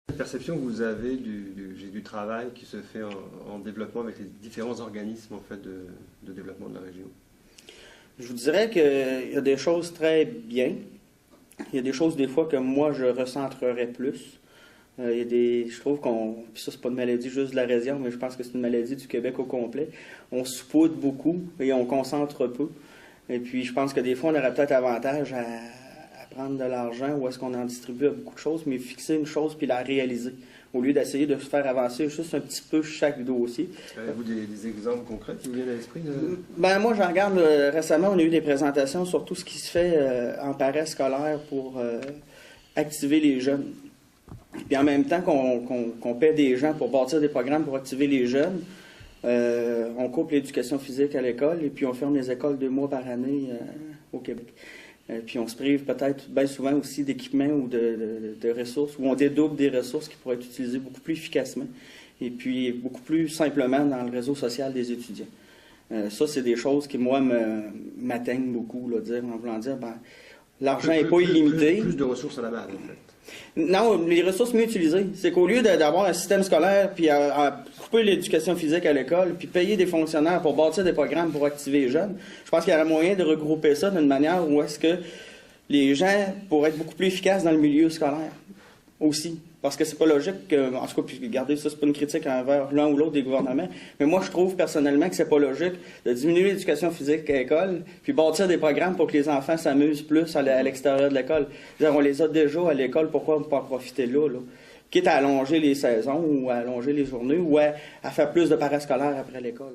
La perception que vous avez du travail qui se fait en développement avec les différents organismes en fait, de développement de la région? Je vous dirais qu'il y a des choses très bien. Il y a des choses des fois que moi je recentrerais plus. Il y a je trouve puis ça c'est pas une maladie juste de la région, mais je pense que c'est une maladie du Québec au complet. On saupoudre beaucoup et on concentre peu. Et puis je pense que des fois on aurait peut-être avantage à prendre de l'argent ou est-ce qu'on en distribue à beaucoup de choses, mais fixer une chose puis la réaliser, au lieu d'essayer de se faire avancer juste un petit peu chaque dossier. Avez-vous des exemples concrets qui vous viennent à l'esprit? Ben moi, j'en regarde récemment, on a eu des présentations sur tout ce qui se fait en paresse scolaire pour activer les jeunes. Puis en même temps qu'on paie des gens pour bâtir des programmes pour activer les jeunes, on coupe l'éducation physique à l'école et puis on ferme les écoles 2 mois par année au Québec. Puis on se prive peut-être bien souvent aussi d'équipements ou de ressources, ou on dédouble des ressources qui pourraient être utilisées beaucoup plus efficacement et puis beaucoup plus simplement dans le réseau social des étudiants. Ça, c'est des choses qui, moi, m'atteignent beaucoup, là, en voulant dire, ben, l'argent n'est pas illimité. Plus de ressources à la base, en fait. Non, les ressources mieux utilisées. C'est qu'au lieu d'avoir un système scolaire, puis à couper l'éducation physique à l'école, puis payer des fonctionnaires pour bâtir des programmes pour activer les jeunes, je pense qu'il y aurait moyen de regrouper ça d'une manière où est-ce que les gens pourraient être beaucoup plus efficaces dans le milieu scolaire aussi. Parce que c'est pas logique que, en tout cas, puis regardez, ça c'est pas une critique envers l'un ou l'autre des gouvernements, mais moi je trouve personnellement que c'est pas logique de diminuer l'éducation physique à l'école, puis bâtir des programmes pour que les enfants s'amusent plus à l'extérieur de l'école. On les a déjà à l'école, pourquoi pas en profiter là? Quitte à allonger les saisons ou à allonger les journées ou à faire plus de parascolaires après l'école.